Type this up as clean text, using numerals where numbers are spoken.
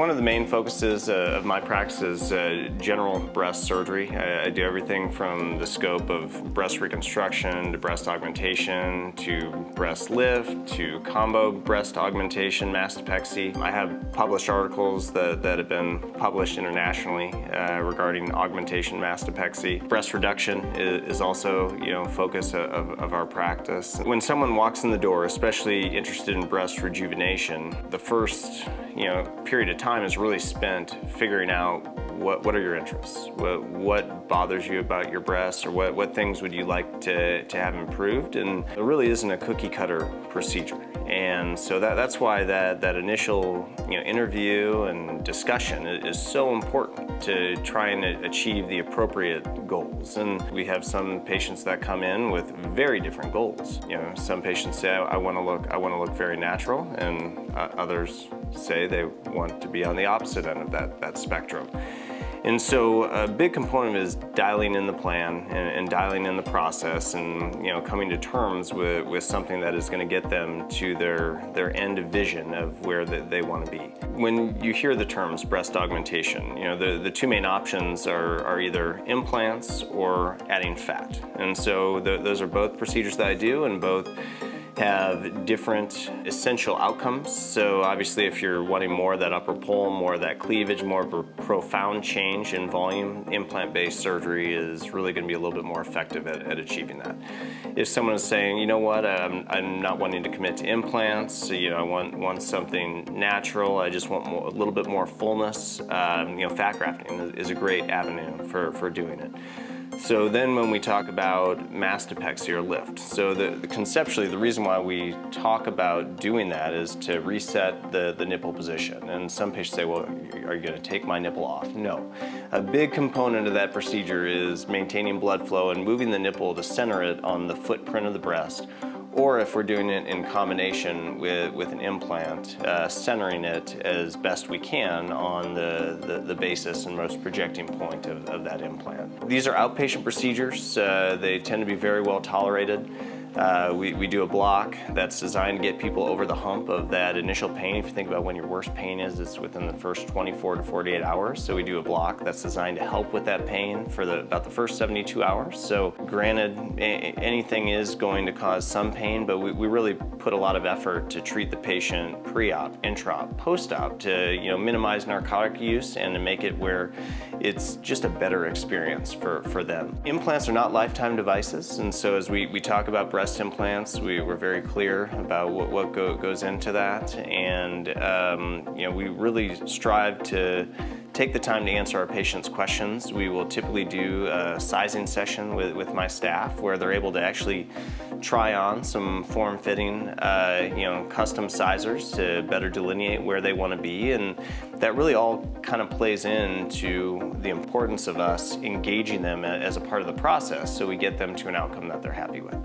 One of the main focuses of my practice is general breast surgery. I do everything from the scope of breast reconstruction to breast augmentation to breast lift to combo breast augmentation, mastopexy. I have published articles that have been published internationally regarding augmentation, mastopexy. Breast reduction is also, focus of our practice. When someone walks in the door, especially interested in breast rejuvenation, the first period of time is really spent figuring out what are your interests, what bothers you about your breasts, or what things would you like to have improved. And it really isn't a cookie cutter procedure. And so that's why that initial interview and discussion is so important to try and achieve the appropriate goals. And we have some patients that come in with very different goals. Some patients say, I want to look very natural, and others say they want to be on the opposite end of that spectrum. And so a big component is dialing in the plan and dialing in the process, and coming to terms with something that is going to get them to their end vision of where they want to be. When you hear the terms breast augmentation, the two main options are either implants or adding fat. And so those are both procedures that I do, and both have different essential outcomes. So obviously if you're wanting more of that upper pull, more of that cleavage, more of a profound change in volume, implant-based surgery is really going to be a little bit more effective at achieving that. If someone is saying, you know what, I'm not wanting to commit to implants, I want something natural, I just want a little bit more fullness, fat grafting is a great avenue for doing it. So then when we talk about mastopexy or lift, so conceptually the reason why we talk about doing that is to reset the nipple position. And some patients say, well, are you going to take my nipple off? No. A big component of that procedure is maintaining blood flow and moving the nipple to center it on the footprint of the breast. Or if we're doing it in combination with an implant, centering it as best we can on the basis and most projecting point of that implant. These are outpatient procedures. They tend to be very well tolerated. We do a block that's designed to get people over the hump of that initial pain. If you think about when your worst pain is, it's within the first 24 to 48 hours. So we do a block that's designed to help with that pain for about the first 72 hours. So granted, anything is going to cause some pain, but we really put a lot of effort to treat the patient pre-op, intra-op, post-op to minimize narcotic use and to make it where it's just a better experience for them. Implants are not lifetime devices, and so as we talk about breast implants, we were very clear about what goes into that, and we really strive to take the time to answer our patients' questions. We will typically do a sizing session with my staff where they're able to actually try on some form-fitting, custom sizers to better delineate where they want to be, and that really all kind of plays into the importance of us engaging them as a part of the process so we get them to an outcome that they're happy with.